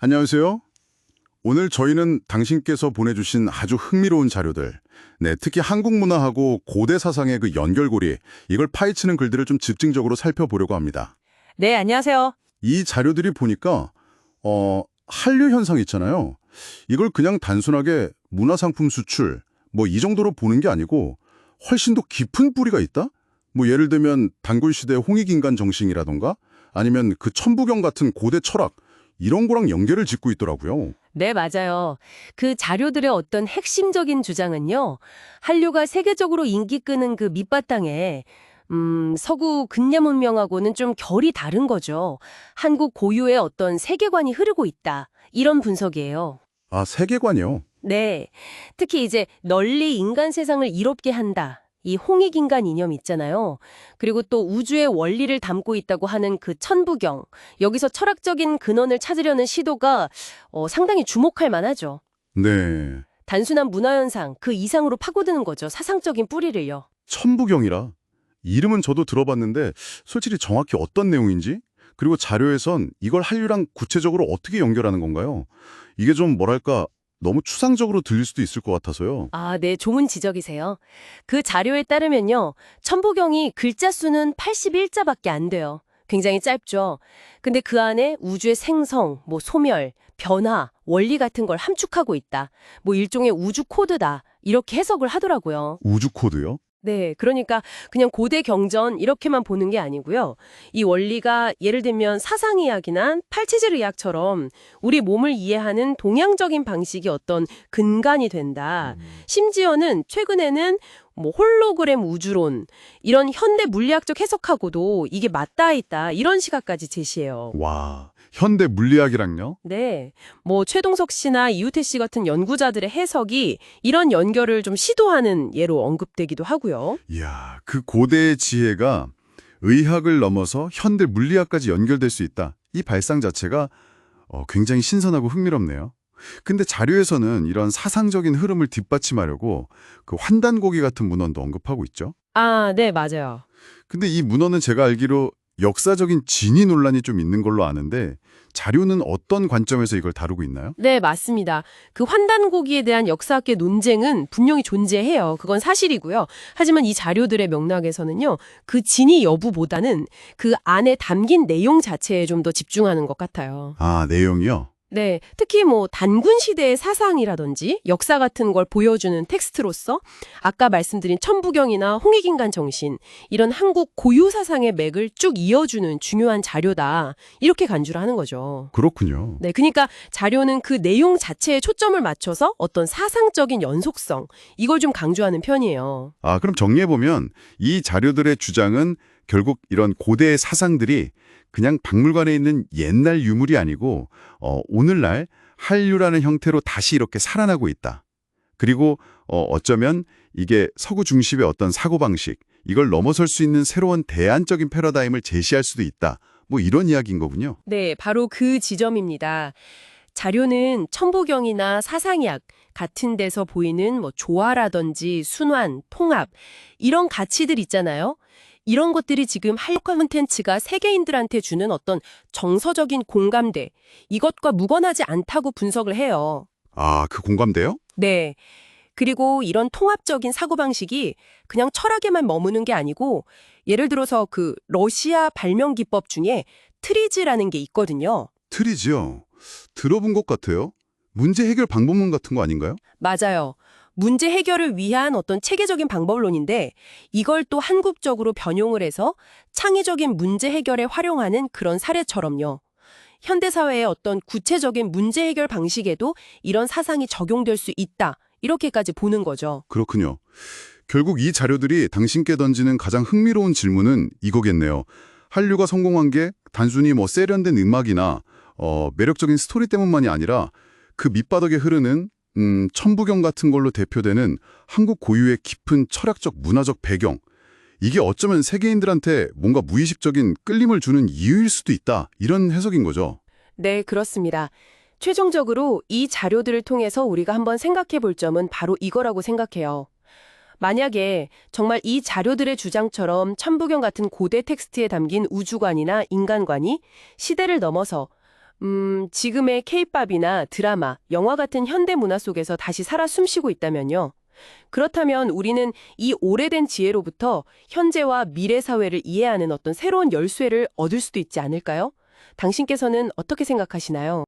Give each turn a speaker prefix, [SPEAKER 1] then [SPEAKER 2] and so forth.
[SPEAKER 1] 안녕하세요. 오늘 저희는 당신께서 보내주신 아주 흥미로운 자료들, 특히 한국 문화하고 고대 사상의 그 연결고리, 이걸 파헤치는 글들을 좀 집중적으로 살펴보려고 합니다.
[SPEAKER 2] 네, 안녕하세요.
[SPEAKER 1] 이 자료들이 보니까 한류 현상 있잖아요. 이걸 그냥 단순하게 문화상품 수출, 뭐 이 정도로 보는 게 아니고 훨씬 더 깊은 뿌리가 있다? 뭐 예를 들면 단골시대 홍익인간 정신이라던가 아니면 그 천부경 같은 고대 철학, 이런 거랑 연결을 짓고 있더라고요.
[SPEAKER 2] 네, 맞아요. 그 자료들의 어떤 핵심적인 주장은요. 한류가 세계적으로 인기 끄는 그 밑바탕에 서구 근대 문명하고는 좀 결이 다른 거죠. 한국 고유의 어떤 세계관이 흐르고 있다. 이런 분석이에요.
[SPEAKER 1] 아, 세계관이요?
[SPEAKER 2] 네. 특히 이제 널리 인간 세상을 이롭게 한다. 이 홍익인간 이념 있잖아요. 그리고 또 우주의 원리를 담고 있다고 하는 그 천부경. 여기서 철학적인 근원을 찾으려는 시도가 상당히 주목할 만하죠.
[SPEAKER 1] 네.
[SPEAKER 2] 단순한 문화현상, 그 이상으로 파고드는 거죠. 사상적인 뿌리를요.
[SPEAKER 1] 천부경이라. 이름은 저도 들어봤는데 솔직히 정확히 어떤 내용인지, 그리고 자료에선 이걸 한류랑 구체적으로 어떻게 연결하는 건가요? 이게 좀 뭐랄까 너무 추상적으로 들릴 수도 있을 것 같아서요.
[SPEAKER 2] 아, 네, 좋은 지적이세요. 그 자료에 따르면요. 천부경이 글자 수는 81자밖에 안 돼요. 굉장히 짧죠. 근데 그 안에 우주의 생성, 뭐 소멸, 변화, 원리 같은 걸 함축하고 있다. 뭐 일종의 우주 코드다. 이렇게 해석을 하더라고요.
[SPEAKER 1] 우주 코드요?
[SPEAKER 2] 네, 그러니까 그냥 고대 경전 이렇게만 보는 게 아니고요. 이 원리가 예를 들면 사상의학이나 팔체질 의학처럼 우리 몸을 이해하는 동양적인 방식이 어떤 근간이 된다. 심지어는 최근에는 뭐 홀로그램 우주론 이런 현대 물리학적 해석하고도 이게 맞닿아 있다. 이런 시각까지 제시해요.
[SPEAKER 1] 와, 현대 물리학이랑요?
[SPEAKER 2] 네. 뭐 최동석 씨나 이우태 씨 같은 연구자들의 해석이 이런 연결을 좀 시도하는 예로 언급되기도 하고요.
[SPEAKER 1] 이야, 그 고대의 지혜가 의학을 넘어서 현대 물리학까지 연결될 수 있다. 이 발상 자체가 굉장히 신선하고 흥미롭네요. 근데 자료에서는 이런 사상적인 흐름을 뒷받침하려고 그 환단고기 같은 문헌도 언급하고 있죠.
[SPEAKER 2] 아, 네, 맞아요.
[SPEAKER 1] 근데 이 문헌은 제가 알기로 역사적인 진위 논란이 좀 있는 걸로 아는데 자료는 어떤 관점에서 이걸 다루고 있나요?
[SPEAKER 2] 네, 맞습니다. 그 환단고기에 대한 역사학계 논쟁은 분명히 존재해요. 그건 사실이고요. 하지만 이 자료들의 맥락에서는요, 그 진위 여부보다는 그 안에 담긴 내용 자체에 좀 더 집중하는 것 같아요.
[SPEAKER 1] 아, 내용이요?
[SPEAKER 2] 네, 특히 뭐 단군 시대의 사상이라든지 역사 같은 걸 보여주는 텍스트로서 아까 말씀드린 천부경이나 홍익인간 정신 이런 한국 고유 사상의 맥을 쭉 이어주는 중요한 자료다. 이렇게 간주를 하는 거죠.
[SPEAKER 1] 그렇군요.
[SPEAKER 2] 네, 그러니까 자료는 그 내용 자체에 초점을 맞춰서 어떤 사상적인 연속성 이걸 좀 강조하는 편이에요.
[SPEAKER 1] 아, 그럼 정리해보면 이 자료들의 주장은 결국 이런 고대의 사상들이 그냥 박물관에 있는 옛날 유물이 아니고 오늘날 한류라는 형태로 다시 이렇게 살아나고 있다. 그리고 어쩌면 이게 서구 중심의 어떤 사고방식, 이걸 넘어설 수 있는 새로운 대안적인 패러다임을 제시할 수도 있다. 뭐 이런 이야기인 거군요.
[SPEAKER 2] 네, 바로 그 지점입니다. 자료는 천부경이나 사상의학 같은 데서 보이는 뭐 조화라든지 순환, 통합 이런 가치들 있잖아요. 이런 것들이 지금 한류 콘텐츠가 세계인들한테 주는 어떤 정서적인 공감대 이것과 무관하지 않다고 분석을 해요.
[SPEAKER 1] 아, 그 공감대요?
[SPEAKER 2] 네. 그리고 이런 통합적인 사고방식이 그냥 철학에만 머무는 게 아니고 예를 들어서 그 러시아 발명 기법 중에 트리즈라는 게 있거든요.
[SPEAKER 1] 트리지요. 들어본 것 같아요. 문제 해결 방법론 같은 거 아닌가요?
[SPEAKER 2] 맞아요. 문제 해결을 위한 어떤 체계적인 방법론인데 이걸 또 한국적으로 변용을 해서 창의적인 문제 해결에 활용하는 그런 사례처럼요. 현대사회의 어떤 구체적인 문제 해결 방식에도 이런 사상이 적용될 수 있다. 이렇게까지 보는 거죠.
[SPEAKER 1] 그렇군요. 결국 이 자료들이 당신께 던지는 가장 흥미로운 질문은 이거겠네요. 한류가 성공한 게 단순히 뭐 세련된 음악이나 매력적인 스토리 때문만이 아니라 그 밑바닥에 흐르는 천부경 같은 걸로 대표되는 한국 고유의 깊은 철학적 문화적 배경, 이게 어쩌면 세계인들한테 뭔가 무의식적인 끌림을 주는 이유일 수도 있다. 이런 해석인 거죠.
[SPEAKER 2] 네, 그렇습니다. 최종적으로 이 자료들을 통해서 우리가 한번 생각해 볼 점은 바로 이거라고 생각해요. 만약에 정말 이 자료들의 주장처럼 천부경 같은 고대 텍스트에 담긴 우주관이나 인간관이 시대를 넘어서 지금의 케이팝이나 드라마, 영화 같은 현대 문화 속에서 다시 살아 숨쉬고 있다면요. 그렇다면 우리는 이 오래된 지혜로부터 현재와 미래 사회를 이해하는 어떤 새로운 열쇠를 얻을 수도 있지 않을까요? 당신께서는 어떻게 생각하시나요?